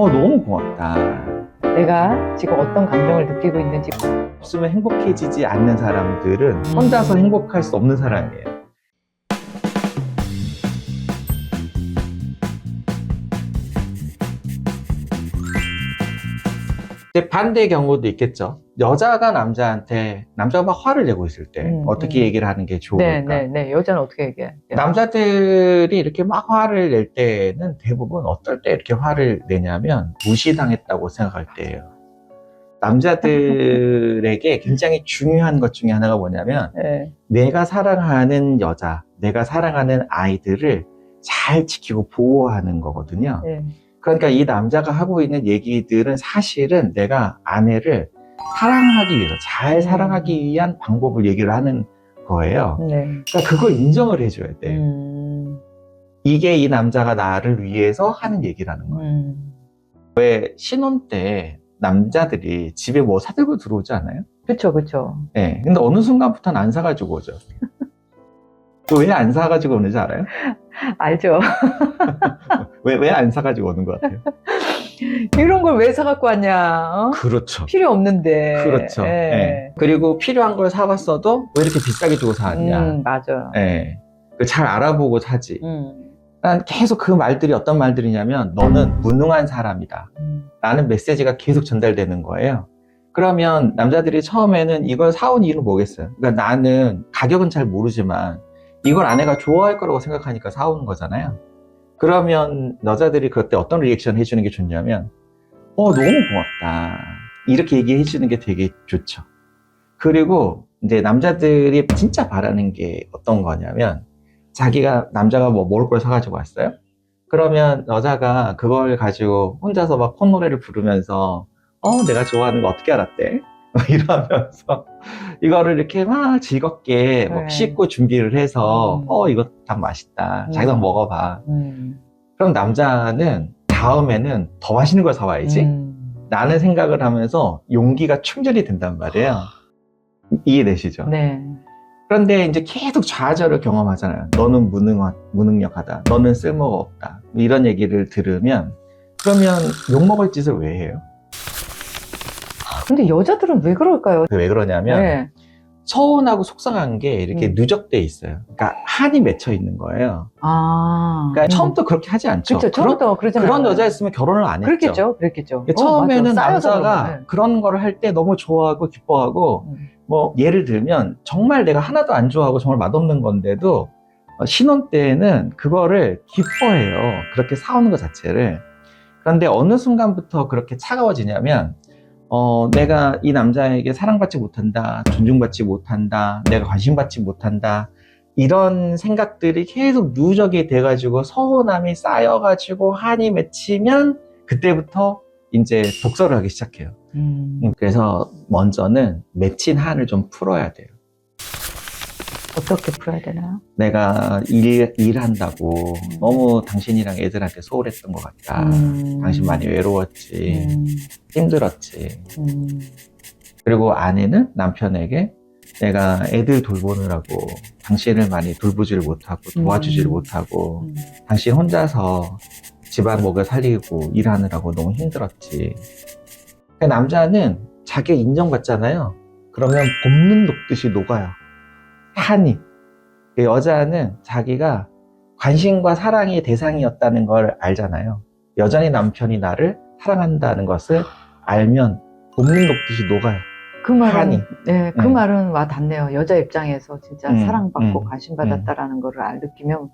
너무 고맙다. 내가 지금 어떤 감정을 느끼고 있는지. 없으면 행복해지지 않는 사람들은 혼자서 행복할 수 없는 사람이에요. 근데 반대의 경우도 있겠죠. 여자가 남자가 막 화를 내고 있을 때 어떻게 얘기를 하는 게 좋을까? 네. 여자는 어떻게 얘기해? 남자들이 이렇게 막 화를 낼 때는 대부분 어떨 때 이렇게 화를 내냐면 무시당했다고 생각할 때예요. 남자들에게 굉장히 중요한 것 중에 하나가 뭐냐면 네. 내가 사랑하는 여자, 내가 사랑하는 아이들을 잘 지키고 보호하는 거거든요. 네. 그러니까 이 남자가 하고 있는 얘기들은 사실은 내가 아내를 사랑하기 위해서, 잘 사랑하기 위한 방법을 얘기를 하는 거예요. 네. 그러니까 그걸 인정을 해줘야 돼. 이게 이 남자가 나를 위해서 하는 얘기라는 거예요. 왜 신혼 때 남자들이 집에 뭐 사들고 들어오지 않아요? 그쵸. 네. 근데 어느 순간부터는 안 사가지고 오죠. 왜 안 사가지고 오는지 알아요? 알죠. 왜 안 사가지고 오는 것 같아요? 이런 걸 왜 사갖고 왔냐? 어? 그렇죠. 필요 없는데. 그렇죠. 예. 네. 그리고 필요한 걸 사왔어도 왜 이렇게 비싸게 주고 사왔냐? 맞아. 네. 잘 알아보고 사지. 난 계속 그 말들이 어떤 말들이냐면 너는 무능한 사람이다 라는 메시지가 계속 전달되는 거예요. 그러면 남자들이 처음에는 이걸 사온 이유는 뭐겠어요? 그러니까 나는 가격은 잘 모르지만 이걸 아내가 좋아할 거라고 생각하니까 사오는 거잖아요. 그러면 여자들이 그때 어떤 리액션 해주는 게 좋냐면 너무 고맙다 이렇게 얘기해 주는 게 되게 좋죠. 그리고 이제 남자들이 진짜 바라는 게 어떤 거냐면 남자가 뭐 먹을 걸 사가지고 왔어요? 그러면 여자가 그걸 가지고 혼자서 막 콧노래를 부르면서 내가 좋아하는 거 어떻게 알았대? 이러면서 이거를 이렇게 막 즐겁게 막 씻고 준비를 해서 이거 딱 맛있다. 자기도 한번 먹어봐. 그럼 남자는 다음에는 더 맛있는 걸 사와야지. 라는 생각을 하면서 용기가 충전이 된단 말이에요. 이해되시죠? 네. 그런데 이제 계속 좌절을 경험하잖아요. 너는 무능력하다. 너는 쓸모가 없다. 이런 얘기를 들으면 그러면 욕먹을 짓을 왜 해요? 근데 여자들은 왜 그럴까요? 왜 그러냐면 네. 서운하고 속상한 게 이렇게 누적돼 있어요. 그러니까 한이 맺혀 있는 거예요. 그러니까 처음부터 그렇게 하지 않죠. 그렇죠. 처음부터 그러잖아요. 그런 여자였으면 결혼을 안 했죠. 그랬겠죠. 처음에는 맞아. 남자가 그런 거를 할 때 너무 좋아하고 기뻐하고 뭐 예를 들면 정말 내가 하나도 안 좋아하고 정말 맛없는 건데도 신혼 때에는 그거를 기뻐해요. 그렇게 사오는 것 자체를. 그런데 어느 순간부터 그렇게 차가워지냐면 내가 이 남자에게 사랑받지 못한다, 존중받지 못한다, 내가 관심받지 못한다 이런 생각들이 계속 누적이 돼가지고 서운함이 쌓여가지고 한이 맺히면 그때부터 이제 독서를 하기 시작해요. 그래서 먼저는 맺힌 한을 좀 풀어야 돼요. 어떻게 풀어야 되나요? 내가 일한다고 너무 당신이랑 애들한테 소홀했던 것 같다. 당신 많이 외로웠지. 힘들었지. 그리고 아내는 남편에게 내가 애들 돌보느라고 당신을 많이 돌보지를 못하고 도와주지를 못하고 당신 혼자서 집안 먹여 살리고 일하느라고 너무 힘들었지. 남자는 자기가 인정받잖아요. 그러면 봄눈 녹듯이 녹아요. 한이. 여자는 자기가 관심과 사랑의 대상이었다는 걸 알잖아요. 여전히 남편이 나를 사랑한다는 것을 알면 봄눈 녹듯이 녹아요. 그 말은, 한이. 네, 그 말은 와 닿네요. 여자 입장에서 진짜 사랑받고 관심받았다라는 거를 느끼면.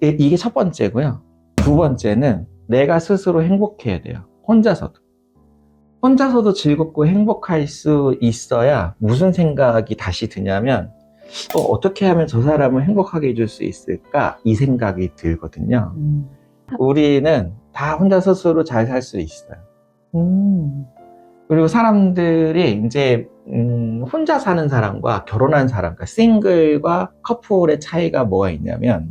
이게 첫 번째고요. 두 번째는 내가 스스로 행복해야 돼요. 혼자서도 즐겁고 행복할 수 있어야 무슨 생각이 다시 드냐면 어떻게 하면 저 사람을 행복하게 해줄 수 있을까? 이 생각이 들거든요. 우리는 다 혼자 스스로 잘 살 수 있어요. 그리고 사람들이 이제 혼자 사는 사람과 결혼한 사람, 그러니까 싱글과 커플의 차이가 뭐가 있냐면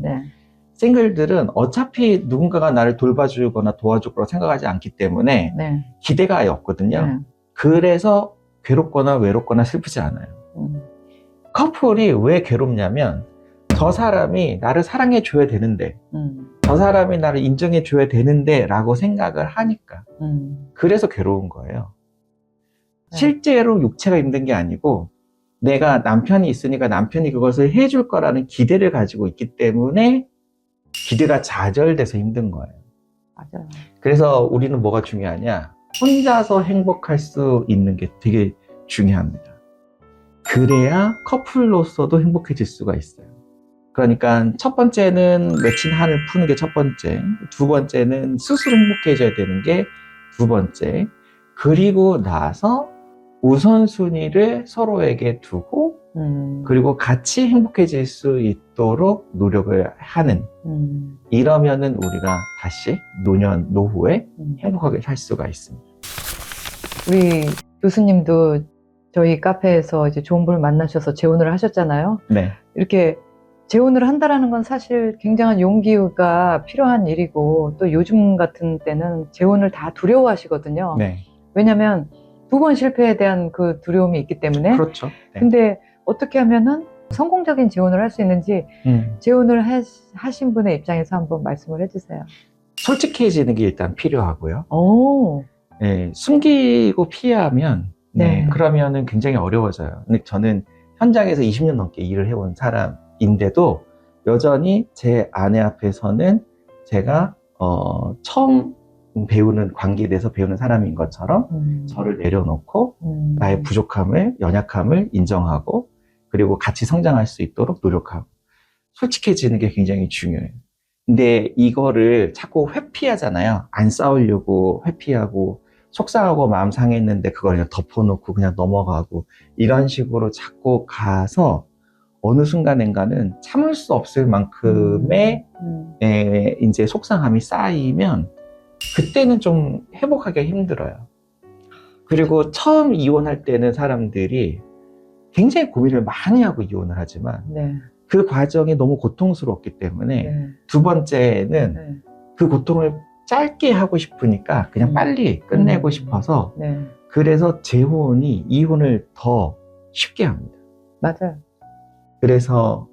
싱글들은 어차피 누군가가 나를 돌봐주거나 도와줄 거라고 생각하지 않기 때문에 기대가 아예 없거든요. 그래서 괴롭거나 외롭거나 슬프지 않아요. 커플이 왜 괴롭냐면 저 사람이 나를 사랑해 줘야 되는데 저 사람이 나를 인정해줘야 되는데 라고 생각을 하니까. 그래서 괴로운 거예요. 네. 실제로 육체가 힘든 게 아니고 내가 남편이 있으니까 남편이 그것을 해줄 거라는 기대를 가지고 있기 때문에 기대가 좌절돼서 힘든 거예요. 맞아요. 그래서 우리는 뭐가 중요하냐? 혼자서 행복할 수 있는 게 되게 중요합니다. 그래야 커플로서도 행복해질 수가 있어요. 그러니까 첫 번째는 맺힌 한을 푸는 게 첫 번째, 두 번째는 스스로 행복해져야 되는 게 두 번째, 그리고 나서 우선순위를 서로에게 두고 그리고 같이 행복해질 수 있도록 노력을 하는, 이러면은 우리가 다시 노년, 노후에 행복하게 살 수가 있습니다. 우리 교수님도 저희 카페에서 이제 좋은 분을 만나셔서 재혼을 하셨잖아요. 네. 이렇게 재혼을 한다라는 건 사실 굉장한 용기가 필요한 일이고, 또 요즘 같은 때는 재혼을 다 두려워하시거든요. 네. 왜냐면 2번 실패에 대한 그 두려움이 있기 때문에. 그렇죠. 네. 근데 어떻게 하면은 성공적인 재혼을 할 수 있는지 재혼을 하신 분의 입장에서 한번 말씀을 해주세요. 솔직해지는 게 일단 필요하고요. 오. 네, 숨기고 피하면 네. 그러면은 굉장히 어려워져요. 근데 저는 현장에서 20년 넘게 일을 해온 사람인데도 여전히 제 아내 앞에서는 제가 처음 배우는 관계에 대해서 배우는 사람인 것처럼 저를 내려놓고 나의 부족함을, 연약함을 인정하고 그리고 같이 성장할 수 있도록 노력하고 솔직해지는 게 굉장히 중요해요. 근데 이거를 자꾸 회피하잖아요. 안 싸우려고 회피하고 속상하고 마음 상했는데 그걸 그냥 덮어놓고 그냥 넘어가고 이런 식으로 자꾸 가서 어느 순간인가는 참을 수 없을 만큼의 이제 속상함이 쌓이면 그때는 좀 회복하기가 힘들어요. 그리고 처음 이혼할 때는 사람들이 굉장히 고민을 많이 하고 이혼을 하지만 네. 그 과정이 너무 고통스럽기 때문에 네. 두 번째는 네. 그 고통을 짧게 하고 싶으니까 그냥 빨리 끝내고 싶어서 네. 그래서 재혼이 이혼을 더 쉽게 합니다. 맞아요. 그래서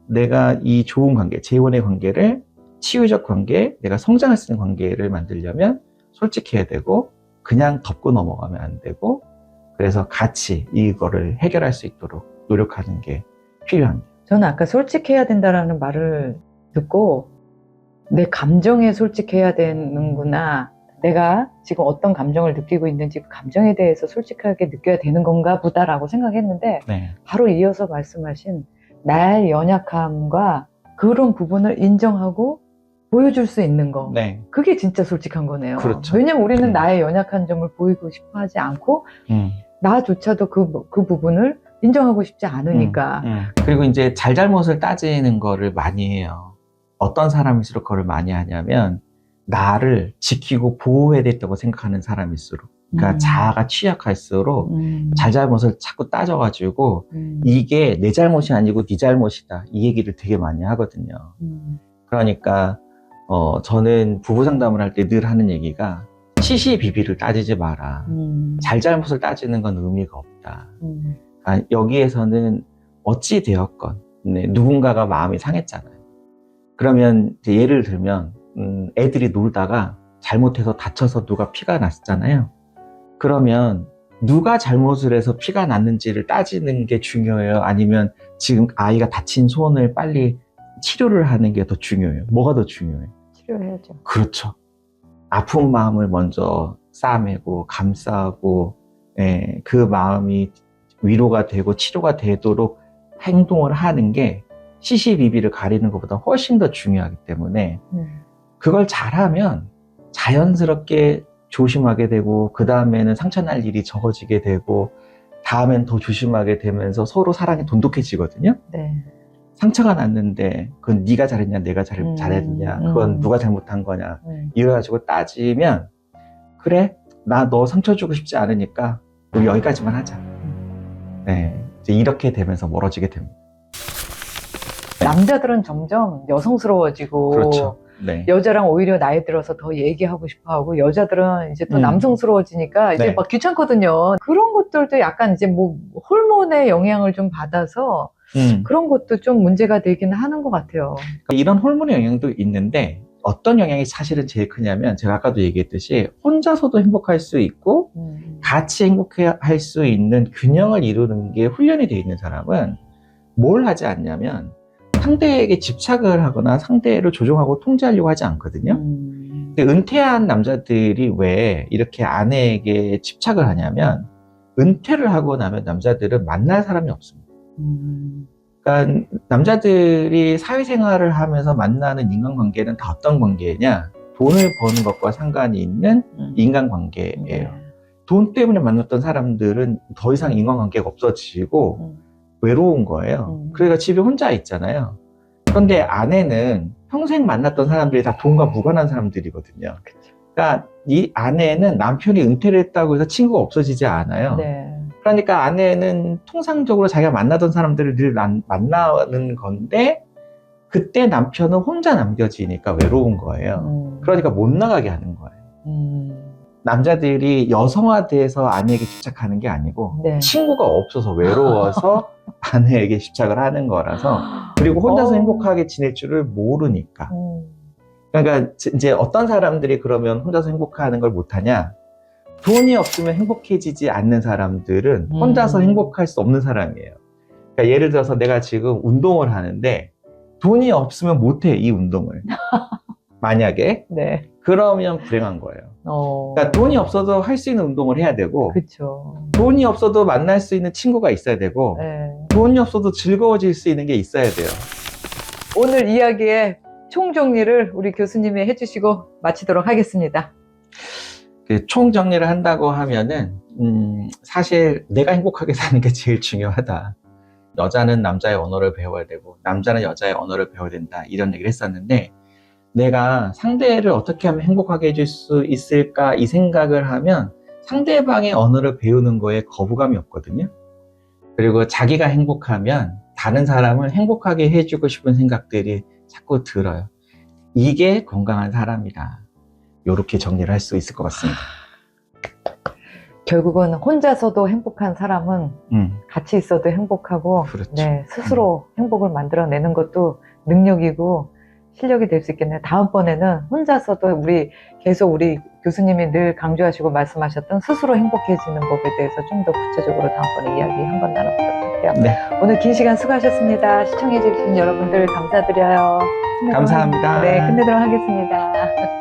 내가 이 좋은 관계, 재혼의 관계를 치유적 관계, 내가 성장할 수 있는 관계를 만들려면 솔직해야 되고 그냥 덮고 넘어가면 안 되고 그래서 같이 이거를 해결할 수 있도록 노력하는 게 필요합니다. 저는 아까 솔직해야 된다라는 말을 듣고 내 감정에 솔직해야 되는구나. 내가 지금 어떤 감정을 느끼고 있는지 그 감정에 대해서 솔직하게 느껴야 되는 건가 보다라고 생각했는데 네. 바로 이어서 말씀하신 나의 연약함과 그런 부분을 인정하고 보여줄 수 있는 거. 네. 그게 진짜 솔직한 거네요. 그렇죠. 왜냐면 우리는 나의 연약한 점을 보이고 싶어 하지 않고 나조차도 그 부분을 인정하고 싶지 않으니까. 그리고 이제 잘잘못을 따지는 거를 많이 해요. 어떤 사람일수록 그걸 많이 하냐면 나를 지키고 보호해야 됐다고 생각하는 사람일수록, 그러니까 자아가 취약할수록 잘잘못을 자꾸 따져가지고 이게 내 잘못이 아니고 네 잘못이다 이 얘기를 되게 많이 하거든요. 그러니까 저는 부부 상담을 할 때 늘 하는 얘기가 시시비비를 따지지 마라. 잘잘못을 따지는 건 의미가 없다. 여기에서는 어찌 되었건 누군가가 마음이 상했잖아요. 그러면 이제 예를 들면 애들이 놀다가 잘못해서 다쳐서 누가 피가 났잖아요. 그러면 누가 잘못을 해서 피가 났는지를 따지는 게 중요해요? 아니면 지금 아이가 다친 손을 빨리 치료를 하는 게 더 중요해요? 뭐가 더 중요해요? 치료해야죠. 그렇죠. 아픈 마음을 먼저 싸매고 감싸고 그 마음이 위로가 되고 치료가 되도록 행동을 하는 게 시시비비를 가리는 것보다 훨씬 더 중요하기 때문에 그걸 잘하면 자연스럽게 조심하게 되고 그 다음에는 상처날 일이 적어지게 되고 다음엔 더 조심하게 되면서 서로 사랑이 돈독해지거든요. 네. 상처가 났는데 그건 네가 잘했냐 내가 잘했냐 그건 누가 잘못한 거냐 이래가지고 따지면 그래 나 너 상처 주고 싶지 않으니까 우리 여기까지만 하자. 네, 이제 이렇게 되면서 멀어지게 됩니다. 남자들은 점점 여성스러워지고 그렇죠. 네. 여자랑 오히려 나이 들어서 더 얘기하고 싶어 하고 여자들은 이제 또 남성스러워지니까 이제 네. 막 귀찮거든요. 그런 것들도 약간 이제 뭐 호르몬의 영향을 좀 받아서 그런 것도 좀 문제가 되긴 하는 것 같아요. 이런 호르몬의 영향도 있는데 어떤 영향이 사실은 제일 크냐면 제가 아까도 얘기했듯이 혼자서도 행복할 수 있고 같이 행복할 수 있는 균형을 이루는 게 훈련이 되어 있는 사람은 뭘 하지 않냐면 상대에게 집착을 하거나 상대를 조종하고 통제하려고 하지 않거든요. 근데 은퇴한 남자들이 왜 이렇게 아내에게 집착을 하냐면 은퇴를 하고 나면 남자들은 만날 사람이 없습니다. 그러니까 남자들이 사회생활을 하면서 만나는 인간관계는 다 어떤 관계냐? 돈을 버는 것과 상관이 있는 인간관계예요. 돈 때문에 만났던 사람들은 더 이상 인간관계가 없어지고 외로운 거예요. 그러니까 집에 혼자 있잖아요. 그런데 아내는 평생 만났던 사람들이 다 돈과 무관한 사람들이거든요. 그러니까 이 아내는 남편이 은퇴를 했다고 해서 친구가 없어지지 않아요. 네. 그러니까 아내는 통상적으로 자기가 만나던 사람들을 늘 만나는 건데 그때 남편은 혼자 남겨지니까 외로운 거예요. 그러니까 못 나가게 하는 거예요. 남자들이 여성화돼서 아내에게 집착하는 게 아니고 네. 친구가 없어서 외로워서 아내에게 집착을 하는 거라서 그리고 혼자서 행복하게 지낼 줄을 모르니까. 그러니까 이제 어떤 사람들이 그러면 혼자서 행복하는 걸 못하냐? 돈이 없으면 행복해지지 않는 사람들은 혼자서 행복할 수 없는 사람이에요. 그러니까 예를 들어서 내가 지금 운동을 하는데 돈이 없으면 못해, 이 운동을. 만약에. 네. 그러면 불행한 거예요. 그러니까 돈이 없어도 할 수 있는 운동을 해야 되고 그쵸. 돈이 없어도 만날 수 있는 친구가 있어야 되고 네. 돈이 없어도 즐거워질 수 있는 게 있어야 돼요. 오늘 이야기의 총정리를 우리 교수님이 해주시고 마치도록 하겠습니다. 총 정리를 한다고 하면은 사실 내가 행복하게 사는 게 제일 중요하다. 여자는 남자의 언어를 배워야 되고 남자는 여자의 언어를 배워야 된다, 이런 얘기를 했었는데 내가 상대를 어떻게 하면 행복하게 해줄 수 있을까 이 생각을 하면 상대방의 언어를 배우는 거에 거부감이 없거든요. 그리고 자기가 행복하면 다른 사람을 행복하게 해주고 싶은 생각들이 자꾸 들어요. 이게 건강한 사람이다. 이렇게 정리를 할 수 있을 것 같습니다. 결국은 혼자서도 행복한 사람은 같이 있어도 행복하고, 그렇죠. 네, 스스로 행복을 만들어내는 것도 능력이고 실력이 될 수 있겠네요. 다음번에는 혼자서도 계속 우리 교수님이 늘 강조하시고 말씀하셨던 스스로 행복해지는 법에 대해서 좀 더 구체적으로 다음번에 이야기 한번 나눠보도록 할게요. 네. 오늘 긴 시간 수고하셨습니다. 시청해주신 여러분들 감사드려요. 감사합니다. 네, 끝내도록 하겠습니다.